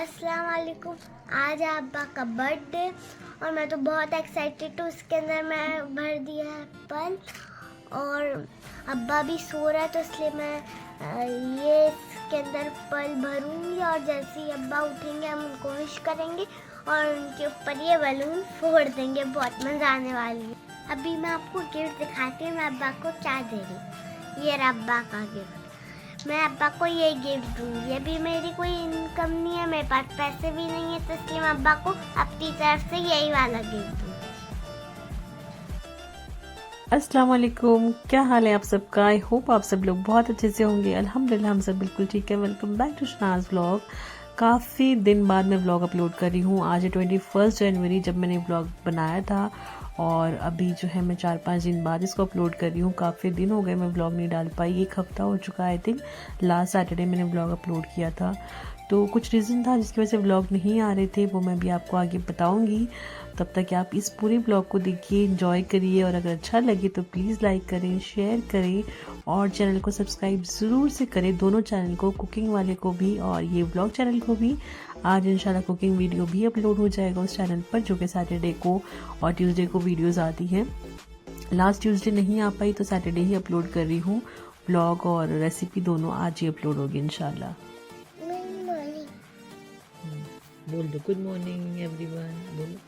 अस्सलाम वालेकुम। आज अब्बा का बर्थडे और मैं तो बहुत एक्साइटेड हूँ। उसके अंदर मैं भर दिया है पल और अब्बा भी सो रहा है तो इसलिए मैं ये इसके अंदर पल भरूंगी और जैसे ही अब्बा उठेंगे हम उनको विश करेंगे और उनके ऊपर ये बलून फोड़ देंगे। बहुत मज़ा आने वाली है। अभी मैं आपको गिफ्ट दिखाती हूँ मैं अब्बा को क्या दे रही हूँ। ये रहा अब्बा का गिफ्ट। मैं अब्बा को ये गिफ्ट दूंगी। अभी मेरी कोई इनकम नहीं है, मेरे पास पैसे भी नहीं है तो इसलिए मैं अब्बा को अपनी तरफ से यही वाला गिफ्ट दूंगी। अस्सलाम वालेकुम, क्या हाल है आप सबका। आई होप आप सब लोग बहुत अच्छे से होंगे। अल्हम्दुलिल्लाह हम सब बिल्कुल ठीक है। Welcome back to Shanaz vlog. काफ़ी दिन बाद मैं व्लॉग अपलोड कर रही हूँ। आज है 21 जनवरी जब मैंने व्लॉग बनाया था और अभी जो है मैं 4-5 दिन बाद इसको अपलोड कर रही हूँ। काफ़ी दिन हो गए मैं व्लॉग नहीं डाल पाई। 1 हफ्ता हो चुका है। आई थिंक लास्ट सैटरडे मैंने व्लॉग अपलोड किया था। तो कुछ रीज़न था जिसकी वजह से व्लॉग नहीं आ रहे थे, वो मैं भी आपको आगे बताऊंगी। तब तक आप इस पूरे ब्लॉग को देखिए, एंजॉय करिए और अगर अच्छा लगे तो प्लीज़ लाइक करें, शेयर करें और चैनल को सब्सक्राइब ज़रूर से करें। दोनों चैनल को, कुकिंग वाले को भी और ये व्लॉग चैनल को भी। आज इंशाल्लाह कुकिंग वीडियो भी अपलोड हो जाएगा उस चैनल पर, जो कि सैटरडे को और ट्यूसडे को वीडियोज़ आती हैं। लास्ट ट्यूसडे नहीं आ पाई तो सैटरडे ही अपलोड कर रही हूँ। व्लॉग और रेसिपी दोनों आज ही अपलोड होगी इंशाल्लाह। बोल दो गुड मॉर्निंग एवरीवन, बोलो।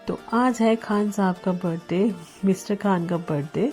तो आज है खान साहब का बर्थडे, मिस्टर खान का बर्थडे।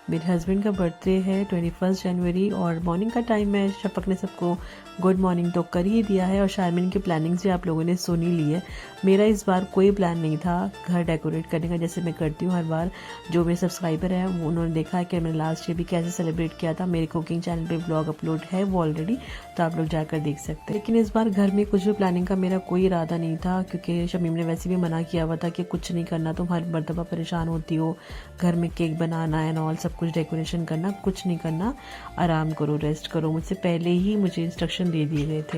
मेरे हस्बैंड का बर्थडे है 21 जनवरी और मॉर्निंग का टाइम है। शफक ने सबको गुड मॉर्निंग तो कर ही दिया है और शारमिन की प्लानिंग्स भी आप लोगों ने सुन ही ली है। मेरा इस बार कोई प्लान नहीं था घर डेकोरेट करने का, जैसे मैं करती हूँ हर बार। जो मेरे सब्सक्राइबर हैं वो उन्होंने देखा है कि मैंने लास्ट ईयर भी कैसे सेलिब्रेट किया था। मेरे कुकिंग चैनल पे ब्लॉग अपलोड है वो ऑलरेडी, तो आप लोग जाकर देख सकते हैं। लेकिन इस बार घर में कुछ भी प्लानिंग का मेरा कोई इरादा नहीं था, क्योंकि शमीम ने वैसे भी मना किया हुआ था कि कुछ नहीं करना, तुम हर मरतबा परेशान होती हो, घर में केक बनाना एंड ऑल सब कुछ डेकोरेशन करना, कुछ नहीं करना, आराम करो, रेस्ट करो। मुझसे पहले ही मुझे इंस्ट्रक्शन दे दिए गए थे।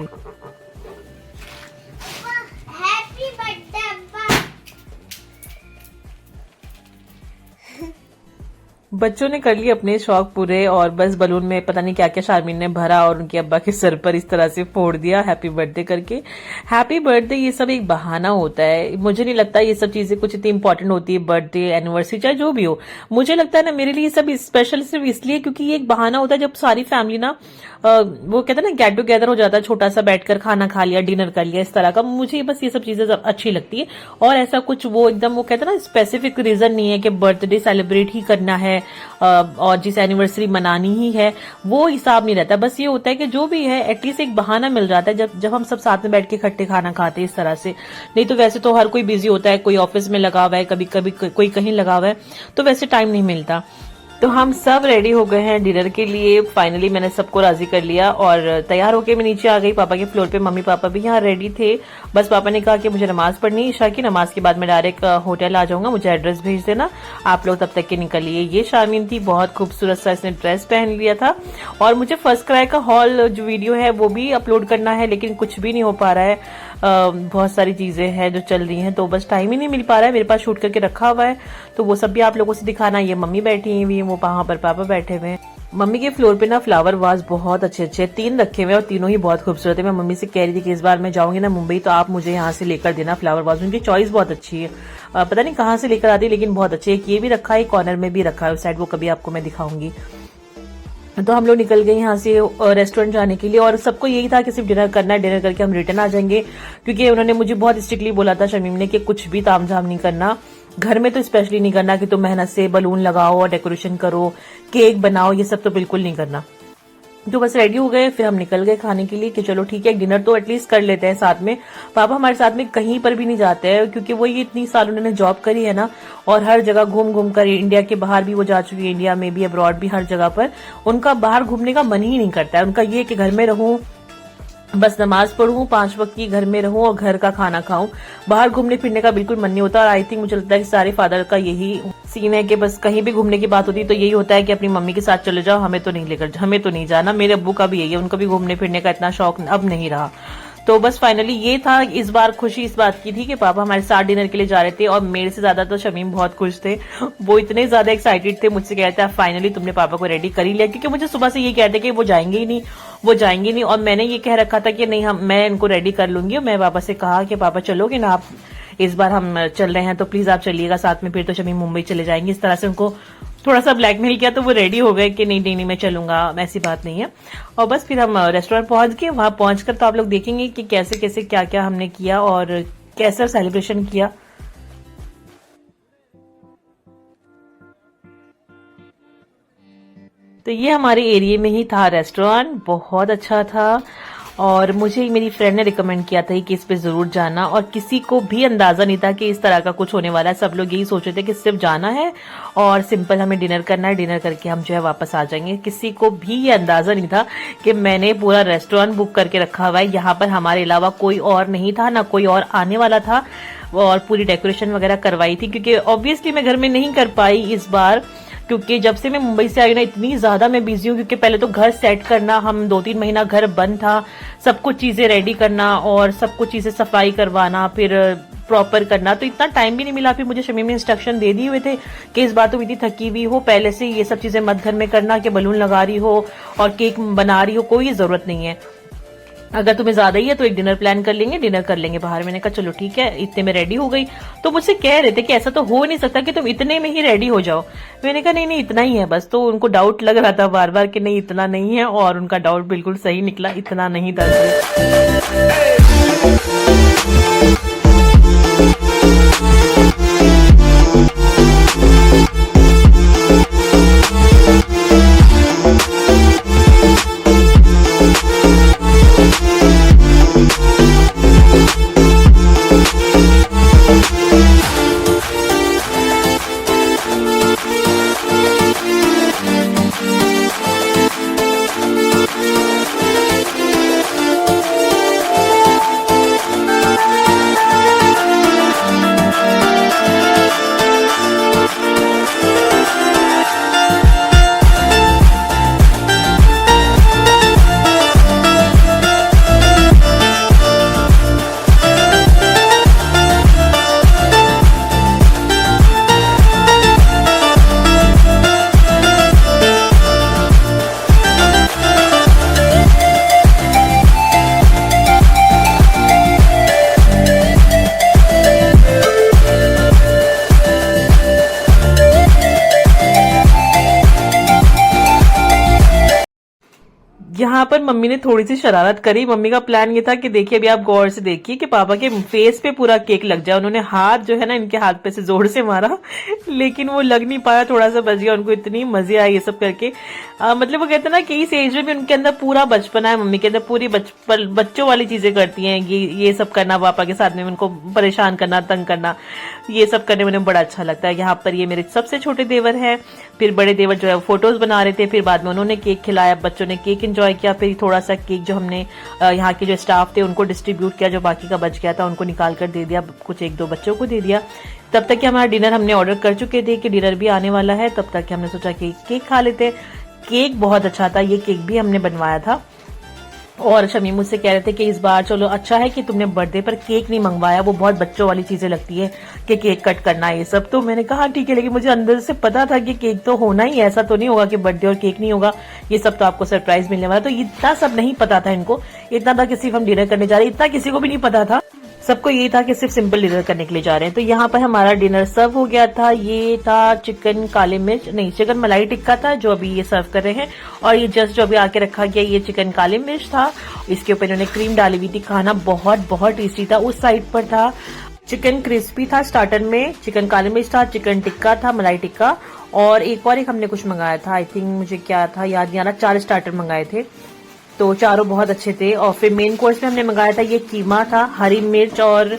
हैप्पी बर्थडे अब्बा। बच्चों ने कर लिए अपने शौक पूरे और बस बलून में पता नहीं क्या क्या शारमीन ने भरा और उनके अब्बा के सर पर इस तरह से फोड़ दिया हैप्पी बर्थडे करके। हैप्पी बर्थडे ये सब एक बहाना होता है। मुझे नहीं लगता ये सब चीजें कुछ इतनी इंपॉर्टेंट होती है, बर्थडे एनिवर्सरी चाहे जो भी हो। मुझे लगता है ना मेरे लिए सब स्पेशल सिर्फ इसलिए क्योंकि ये एक बहाना होता है जब सारी फैमिली ना वो कहते हैं ना गेट टुगेदर हो जाता है, छोटा सा बैठकर खाना खा लिया, डिनर कर लिया, इस तरह का। मुझे बस ये सब चीजें अच्छी लगती है और ऐसा कुछ वो एकदम वो कहते हैं ना स्पेसिफिक रीजन नहीं है कि बर्थडे सेलिब्रेट ही करना है और जिस एनिवर्सरी मनानी ही है वो हिसाब नहीं रहता। बस ये होता है कि जो भी है एटलीस्ट एक बहाना मिल जाता है जब हम सब साथ में बैठ के इकट्ठे खाना खाते हैं इस तरह से। नहीं तो वैसे तो हर कोई बिजी होता है, कोई ऑफिस में लगा हुआ है, कभी कभी कोई कहीं लगा हुआ है, तो वैसे टाइम नहीं मिलता। तो हम सब रेडी हो गए हैं डिनर के लिए। फाइनली मैंने सबको राजी कर लिया और तैयार होके मैं नीचे आ गई पापा के फ्लोर पे। मम्मी पापा भी यहाँ रेडी थे। बस पापा ने कहा कि मुझे नमाज पढ़नी, ईशा की नमाज के बाद मैं डायरेक्ट होटल आ जाऊंगा, मुझे एड्रेस भेज देना, आप लोग तब तक के निकलिए। ये शारमीन थी, बहुत खूबसूरत सा इसने ड्रेस पहन लिया था। और मुझे फर्स्ट क्राई का हॉल जो वीडियो है वो भी अपलोड करना है, लेकिन कुछ भी नहीं हो पा रहा है। बहुत सारी चीजें हैं जो चल रही हैं तो बस टाइम ही नहीं मिल पा रहा है। मेरे पास शूट करके रखा हुआ है तो वो सब भी आप लोगों से दिखाना। ये मम्मी बैठी हुई है, वो वहां पर पापा बैठे हुए हैं। मम्मी के फ्लोर पे ना फ्लावर वाज बहुत अच्छे अच्छे 3 रखे हुए हैं और तीनों ही बहुत खूबसूरत है। मैं मम्मी से कह रही थी कि इस बार मैं जाऊंगी ना मुंबई तो आप मुझे यहाँ से लेकर देना फ्लावर वाज। उनकी चॉइस बहुत अच्छी है, पता नहीं कहाँ से लेकर आती है लेकिन बहुत अच्छी है। एक ये भी रखा है, कॉर्नर में भी रखा है उस साइड, वो कभी आपको मैं दिखाऊंगी। तो हम लोग निकल गए यहाँ से रेस्टोरेंट जाने के लिए और सबको यही था कि सिर्फ डिनर करना है, डिनर करके हम रिटर्न आ जाएंगे। क्योंकि उन्होंने मुझे बहुत स्ट्रिक्टली बोला था शमीम ने कि कुछ भी तामझाम नहीं करना, घर में तो स्पेशली नहीं करना कि तुम मेहनत से बलून लगाओ और डेकोरेशन करो, केक बनाओ, ये सब तो बिल्कुल नहीं करना। तो बस रेडी हो गए, फिर हम निकल गए खाने के लिए कि चलो ठीक है डिनर तो एटलीस्ट कर लेते हैं साथ में। पापा हमारे साथ में कहीं पर भी नहीं जाते हैं क्योंकि वो ये इतनी साल उन्होंने जॉब करी है ना और हर जगह घूम घूम कर, इंडिया के बाहर भी वो जा चुकी है, इंडिया में भी, अब्रॉड भी, हर जगह पर उनका बाहर घूमने का मन ही नहीं करता है। उनका ये कि घर में रहूं, बस नमाज पढ़ूं, 5 वक्त की घर में रहूं और घर का खाना खाऊं। बाहर घूमने फिरने का बिल्कुल मन नहीं होता। और आई थिंक मुझे लगता है कि सारे फादर का यही सीन है कि बस कहीं भी घूमने की बात होती है तो यही होता है कि अपनी मम्मी के साथ चले जाओ, हमें तो नहीं जाना। मेरे अब्बू का भी यही है, उनको भी घूमने फिरने का इतना शौक अब नहीं रहा। तो बस फाइनली ये था, इस बार खुशी इस बात की थी कि पापा हमारे साथ डिनर के लिए जा रहे थे, और मेरे से ज्यादा तो शमीम बहुत खुश थे। वो इतने ज्यादा एक्साइटेड थे, मुझसे कहते हैं फाइनली तुमने पापा को रेडी कर ही लिया, क्योंकि मुझे सुबह से ये कहते कि वो जाएंगे ही नहीं, वो जाएंगे नहीं, और मैंने ये कह रखा था कि नहीं मैं इनको रेडी कर लूंगी। मैं पापा से कहा कि पापा चलोगे ना आप, इस बार हम चल रहे हैं तो प्लीज आप चलिएगा साथ में, फिर तो शमीम मुंबई चले जाएंगे। इस तरह से उनको थोड़ा सा ब्लैकमेल किया, तो वो रेडी हो गए कि नहीं नहीं नहीं मैं चलूंगा, ऐसी बात नहीं है। और बस फिर हम रेस्टोरेंट पहुंच गए। वहां पहुंचकर तो आप लोग देखेंगे कि कैसे कैसे क्या क्या हमने किया और कैसा सेलिब्रेशन किया। तो ये हमारे एरिया में ही था रेस्टोरेंट, बहुत अच्छा था, और मुझे मेरी फ्रेंड ने रिकमेंड किया था कि इस पे जरूर जाना, और किसी को भी अंदाजा नहीं था कि इस तरह का कुछ होने वाला है। सब लोग यही सोच रहे थे कि सिर्फ जाना है और सिंपल हमें डिनर करना है, डिनर करके हम जो है वापस आ जाएंगे। किसी को भी ये अंदाजा नहीं था कि मैंने पूरा रेस्टोरेंट बुक करके रखा हुआ है, यहाँ पर हमारे अलावा कोई और नहीं था, ना कोई और आने वाला था, और पूरी डेकोरेशन वगैरह करवाई थी, क्योंकि ऑब्वियसली मैं घर में नहीं कर पाई इस बार, क्योंकि जब से मैं मुंबई से आई ना इतनी ज्यादा मैं बिजी हूँ, क्योंकि पहले तो घर सेट करना, हम 2-3 महीना घर बंद था, सब कुछ चीजें रेडी करना और सब कुछ चीजें सफाई करवाना, फिर प्रॉपर करना, तो इतना टाइम भी नहीं मिला। फिर मुझे शमीम ने इंस्ट्रक्शन दे दिए हुए थे कि इस बार तुम इतनी थकी हुई हो, पहले से ये सब चीजें मत घर में करना कि बलून लगा रही हो और केक बना रही हो, कोई जरूरत नहीं है। अगर तुम्हें ज्यादा ही है तो एक डिनर प्लान कर लेंगे, डिनर कर लेंगे बाहर। मैंने कहा चलो ठीक है, इतने में रेडी हो गई। तो मुझसे कह रहे थे कि ऐसा तो हो नहीं सकता कि तुम इतने में ही रेडी हो जाओ। मैंने कहा नहीं नहीं इतना ही है बस। तो उनको डाउट लग रहा था बार बार कि नहीं इतना नहीं है, और उनका डाउट बिल्कुल सही निकला, इतना नहीं था। यहाँ पर मम्मी ने थोड़ी सी शरारत करी। मम्मी का प्लान ये था कि देखिए अभी आप गौर से देखिए कि पापा के फेस पे पूरा केक लग जाए। उन्होंने हाथ जो है ना इनके हाथ पे से जोर से मारा, लेकिन वो लग नहीं पाया, थोड़ा सा बच गया। उनको इतनी मजे आई ये सब करके। मतलब वो कहते हैं ना कि इस एज में भी उनके अंदर पूरा बचपना है, मम्मी के अंदर पूरी बच्चों वाली चीजें करती हैं। ये सब करना, पापा के साथ में उनको परेशान करना, तंग करना, ये सब करने में उन्हें बड़ा अच्छा लगता है। यहाँ पर ये मेरे सबसे छोटे देवर है, फिर बड़े देवर जो है फोटोज बना रहे थे, फिर बाद में उन्होंने केक खिलाया, बच्चों ने केक एंजॉय किया। फिर थोड़ा सा केक जो हमने यहाँ के जो स्टाफ थे उनको डिस्ट्रीब्यूट किया, जो बाकी का बच गया था उनको निकाल कर दे दिया, कुछ 1-2 बच्चों को दे दिया। तब तक कि हमारा डिनर हमने ऑर्डर कर चुके थे कि डिनर भी आने वाला है, तब तक कि हमने सोचा कि केक खा लेते। केक बहुत अच्छा था, ये केक भी हमने बनवाया था। और शमीम मुझसे कह रहे थे कि इस बार चलो अच्छा है कि तुमने बर्थडे पर केक नहीं मंगवाया, वो बहुत बच्चों वाली चीजें लगती है कि केक कट करना ये सब। तो मैंने कहा ठीक है, लेकिन मुझे अंदर से पता था कि केक तो होना ही है, ऐसा तो नहीं होगा कि बर्थडे और केक नहीं होगा, ये सब तो आपको सरप्राइज मिलने वाला। तो इतना सब नहीं पता था इनको, इतना था कि सिर्फ हम डिनर करने जा रहे, इतना किसी को भी नहीं पता था। सबको ये था कि सिर्फ सिंपल डिनर करने के लिए जा रहे हैं। तो यहाँ पर हमारा डिनर सर्व हो गया था। ये था चिकन काली मिर्च, नहीं चिकन मलाई टिक्का था जो अभी ये सर्व कर रहे हैं, और ये जस्ट जो अभी आके रखा गया ये चिकन काली मिर्च था। इसके ऊपर इन्होंने क्रीम डाली हुई थी। खाना बहुत बहुत टेस्टी था। उस साइड पर था चिकन क्रिस्पी था स्टार्टर में, चिकन काली मिर्च था, चिकन टिक्का था, मलाई टिक्का, और एक हमने कुछ मंगाया था, आई थिंक मुझे क्या था याद नहीं आ रहा। 4 स्टार्टर मंगाए थे, तो चारों बहुत अच्छे थे। और फिर मेन कोर्स में हमने मंगाया था ये कीमा था, हरी मिर्च और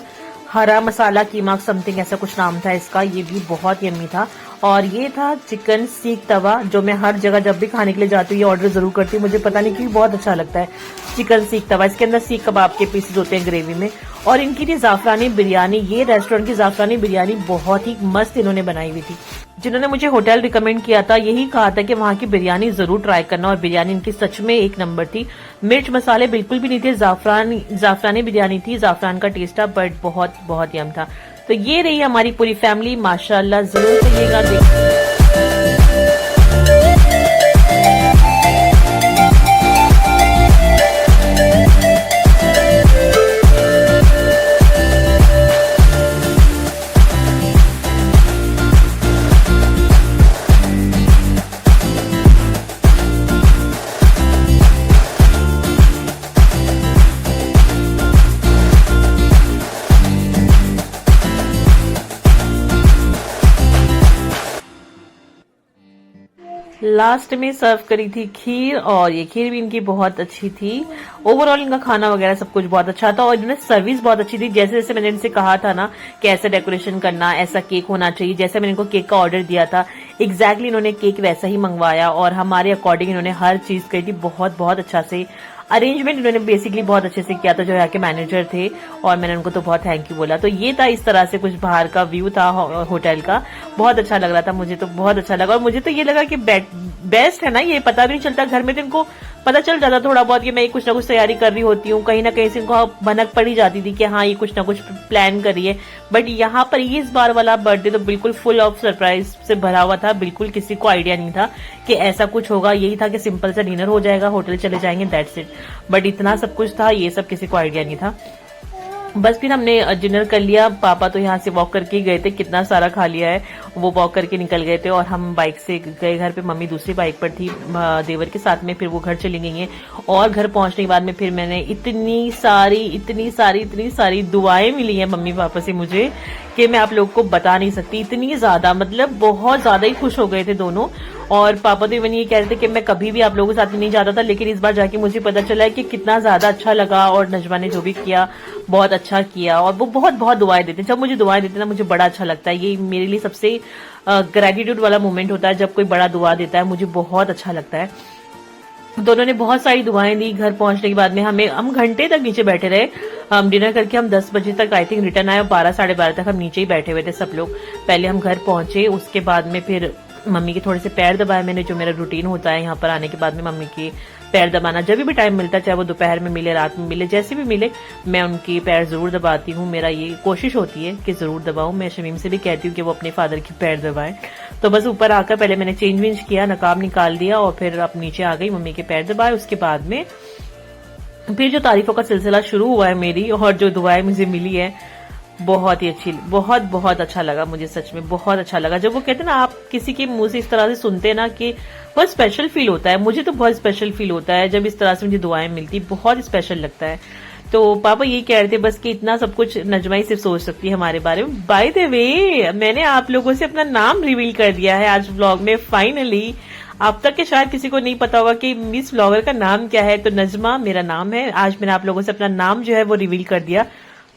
हरा मसाला कीमा समथिंग ऐसा कुछ नाम था इसका, ये भी बहुत यम्मी था। और ये था चिकन सीख तवा, जो मैं हर जगह जब भी खाने के लिए जाती हूँ ये ऑर्डर जरूर करती हूँ, मुझे पता नहीं क्यों बहुत अच्छा लगता है चिकन सीख तवा। इसके अंदर सीख कबाब के पीसेज होते हैं ग्रेवी में। और इनकी थी जाफरानी बिरयानी, ये रेस्टोरेंट की जाफरानी बिरयानी बहुत ही मस्त इन्होंने बनाई हुई थी। जिन्होंने मुझे होटल रिकमेंड किया था यही कहा था कि वहां की बिरयानी जरूर ट्राई करना, और बिरयानी इनकी सच में एक नंबर थी। मिर्च मसाले बिल्कुल भी नहीं थे, जाफरानी बिरयानी थी, जाफरान का टेस्ट था, बट बहुत बहुत यम था। तो ये रही हमारी पूरी फैमिली, माशाल्लाह जरूर कहिएगा देख। लास्ट में सर्व करी थी खीर, और ये खीर भी इनकी बहुत अच्छी थी। ओवरऑल इनका खाना वगैरह सब कुछ बहुत अच्छा था, और इन्होंने सर्विस बहुत अच्छी थी। जैसे जैसे मैंने इनसे कहा था ना कि ऐसे डेकोरेशन करना, ऐसा केक होना चाहिए, जैसे मैंने इनको केक का ऑर्डर दिया था एग्जैक्टली इन्होंने केक वैसा ही मंगवाया, और हमारे अकॉर्डिंग इन्होंने हर चीज करी थी। बहुत बहुत अच्छा से अरेंजमेंट इन्होंने बेसिकली बहुत अच्छे से किया था, जो यहाँ के मैनेजर थे, और मैंने उनको तो बहुत थैंक यू बोला। तो ये था, इस तरह से कुछ बाहर का व्यू था होटल का। बहुत अच्छा लग रहा था, मुझे तो बहुत अच्छा लगा। और मुझे तो ये लगा कि बेस्ट है ना, ये पता भी नहीं चलता। घर में तो इनको पता चल जाता थोड़ा बहुत कि मैं कुछ ना कुछ तैयारी कर रही होती हूँ, कहीं ना कहीं से इनको भनक पड़ी जाती थी कि हाँ ये कुछ ना कुछ प्लान करिए। बट यहाँ पर ये इस बार वाला बर्थडे तो बिल्कुल फुल ऑफ सरप्राइज से भरा हुआ था। बिल्कुल किसी को आइडिया नहीं था कि ऐसा कुछ होगा। यही था कि सिंपल सा डिनर हो जाएगा, होटल चले जाएंगे, दैट्स इट। बट इतना सब कुछ था, ये सब किसी को आइडिया नहीं था। बस फिर हमने डिनर कर लिया। पापा तो यहाँ से वॉक करके गए थे, कितना सारा खा लिया है, वो वॉक करके निकल गए थे, और हम बाइक से गए घर पे। मम्मी दूसरी बाइक पर थी देवर के साथ में, फिर वो घर चली गई हैं। और घर पहुंचने के बाद में फिर मैंने इतनी सारी दुआएं मिली हैं मम्मी पापा से मुझे कि मैं आप लोग को बता नहीं सकती। इतनी ज्यादा, मतलब बहुत ज्यादा ही खुश हो गए थे दोनों। और पापा तो इवन ये कह रहे थे कि मैं कभी भी आप लोगों के साथ नहीं जाता था, लेकिन इस बार जाके मुझे पता चला है कि कितना ज्यादा अच्छा लगा, और नजमा ने जो भी किया बहुत अच्छा किया। और वो बहुत बहुत दुआएं देते, जब मुझे दुआएं देते ना मुझे बड़ा अच्छा लगता है। ये मेरे लिए सबसे ग्रेटिट्यूड वाला मोमेंट होता है, जब कोई बड़ा दुआ देता है, मुझे बहुत अच्छा लगता है। दोनों ने बहुत सारी दुआएं दी। घर पहुंचने के बाद में हम घंटे तक नीचे बैठे रहे। हम डिनर करके हम 10 बजे तक आई थिंक रिटर्न आए, और 12 साढ़े 12 तक हम नीचे ही बैठे हुए थे सब लोग। पहले हम घर पहुंचे, उसके बाद में फिर मम्मी के थोड़े से पैर दबाए मैंने, जो मेरा रूटीन होता है यहाँ पर आने के बाद में मम्मी के पैर दबाना। जब भी टाइम मिलता है, चाहे वो दोपहर में मिले, रात में मिले, जैसे भी मिले, मैं उनकी पैर जरूर दबाती हूँ। मेरा ये कोशिश होती है कि जरूर दबाऊं। मैं शमीम से भी कहती हूँ कि वो अपने फादर की पैर दबाएं। तो बस ऊपर आकर पहले मैंने चेंज वेंज किया, नकाब निकाल दिया, और फिर अब नीचे आ गई, मम्मी के पैर दबाए। उसके बाद में फिर जो तारीफों का सिलसिला शुरू हुआ है मेरी, और जो दुआएं मुझे मिली है बहुत ही अच्छी, बहुत बहुत अच्छा लगा मुझे, सच में बहुत अच्छा लगा। जब वो कहते हैं ना, आप किसी के मुंह से इस तरह से सुनते हैं ना, कि बहुत स्पेशल फील होता है। मुझे तो बहुत स्पेशल फील होता है जब इस तरह से मुझे दुआएं मिलती, बहुत स्पेशल लगता है। तो पापा यही कह रहे थे बस कि इतना सब कुछ नजमा ही सिर्फ सोच सकती है हमारे बारे में। बाय द वे, मैंने आप लोगों से अपना नाम रिवील कर दिया है आज व्लॉग में फाइनली। अब तक के शायद किसी को नहीं पता होगा कि मिस व्लॉगर का नाम क्या है। तो नजमा मेरा नाम है। आज मैंने आप लोगों से अपना नाम जो है वो रिवील कर दिया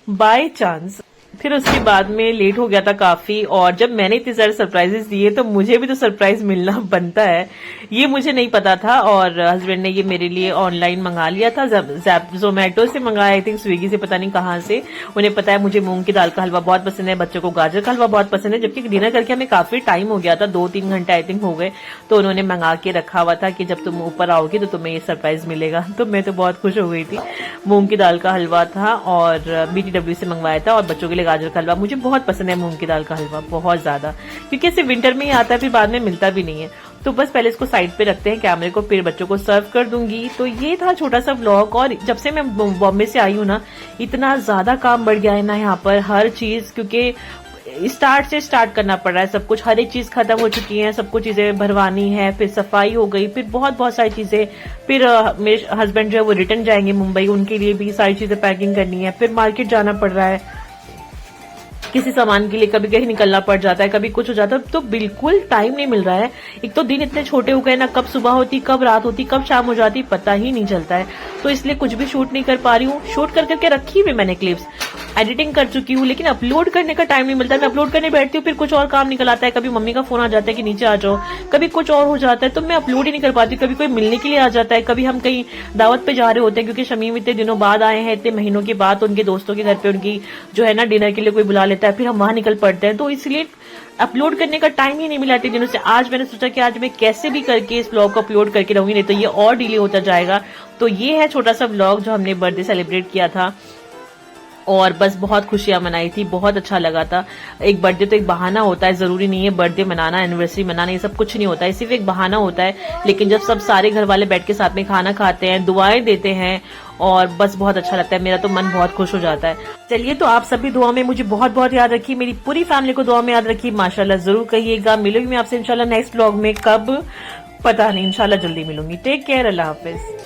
बाय चांस। फिर उसके बाद में लेट हो गया था काफी, और जब मैंने इतने सारे सरप्राइजेस दिए तो मुझे भी तो सरप्राइज मिलना बनता है, ये मुझे नहीं पता था। और हस्बैंड ने ये मेरे लिए ऑनलाइन मंगा लिया था, जोमेटो से मंगाया, आई थिंक स्विगी से, पता नहीं कहाँ से। उन्हें पता है मुझे मूंग की दाल का हलवा बहुत पसंद है, बच्चों को गाजर का हलवा बहुत पसंद है। जबकि डिनर करके हमें काफी टाइम हो गया था, 2-3 घंटे आई थिंक हो गए। तो उन्होंने मंगा के रखा हुआ था कि जब तुम ऊपर आओगी तो तुम्हें ये सरप्राइज मिलेगा। तो मैं तो बहुत खुश हो गई थी। मूंग की दाल का हलवा था, और BTW से मंगवाया था, और बच्चों के लिए गाजर का हलवा। मुझे बहुत पसंद है मूंग की दाल का हलवा, बहुत ज्यादा, क्योंकि इसे विंटर में ही आता है, फिर बाद में मिलता भी नहीं है। तो बस पहले इसको साइड पे रखते हैं कैमरे को, फिर बच्चों को सर्व कर दूंगी। तो ये था छोटा सा व्लॉग। और जब से मैं बॉम्बे से आई हूँ ना, इतना ज्यादा काम बढ़ गया है ना यहाँ पर, हर चीज, क्योंकि स्टार्ट करना पड़ रहा है सब कुछ। हर एक चीज खत्म हो चुकी है, सबको चीजें भरवानी है, फिर सफाई हो गई, फिर बहुत सारी चीजें। फिर मेरे हस्बैंड जो है वो रिटर्न जाएंगे मुंबई, उनके लिए भी सारी चीजें पैकिंग करनी है। फिर मार्केट जाना पड़ रहा है किसी सामान के लिए, कभी कहीं निकलना पड़ जाता है, कभी कुछ हो जाता है, तो बिल्कुल टाइम नहीं मिल रहा है। एक तो दिन इतने छोटे हो गए ना, कब सुबह होती, कब रात होती, कब शाम हो जाती, पता ही नहीं चलता है। तो इसलिए कुछ भी शूट नहीं कर पा रही हूँ। शूट करके रखी हुई मैंने क्लिप्स, एडिटिंग कर चुकी हूँ, लेकिन अपलोड करने का टाइम नहीं मिलता। मैं अपलोड करने बैठती हूँ, फिर कुछ और काम निकल आता है, कभी मम्मी का फोन आ जाता है कि नीचे आ जाओ, कभी कुछ और हो जाता है, तो मैं अपलोड ही नहीं कर पाती। कभी कोई मिलने के लिए आ जाता है, कभी हम कहीं दावत पे जा रहे होते हैं, क्योंकि शमीम इतने दिनों बाद आए हैं, इतने महीनों के बाद, उनके दोस्तों के घर पे उनकी जो है ना डिनर के लिए कोई बुला लेता है, फिर हम वहां निकल पड़ते हैं, तो इसलिए अपलोड करने का टाइम ही नहीं मिला इतने दिनों से। आज मैंने सोचा कि आज मैं कैसे भी करके इस व्लॉग को अपलोड करके रहूंगी, नहीं तो ये और डिले होता जाएगा। तो ये है छोटा सा व्लॉग जो हमने बर्थडे सेलिब्रेट किया था, और बस बहुत खुशियां मनाई थी, बहुत अच्छा लगा था। एक बर्थडे तो एक बहाना होता है, जरूरी नहीं है बर्थडे मनाना, एनिवर्सरी मनाना, ये सब कुछ नहीं होता है, सिर्फ एक बहाना होता है। लेकिन जब सब सारे घर वाले बैठ के साथ में खाना खाते हैं, दुआएं देते हैं, और बस बहुत अच्छा लगता है, मेरा तो मन बहुत खुश हो जाता है। चलिए, तो आप सभी दुआ में मुझे बहुत बहुत याद रखिए, मेरी पूरी फैमिली को दुआ में याद रखिए, माशाल्लाह जरूर कहिएगा। मिलूंगी मैं आपसे इंशाल्लाह नेक्स्ट व्लॉग में, कब पता नहीं, इंशाल्लाह जल्दी मिलूंगी। टेक केयर, अल्लाह हाफिज।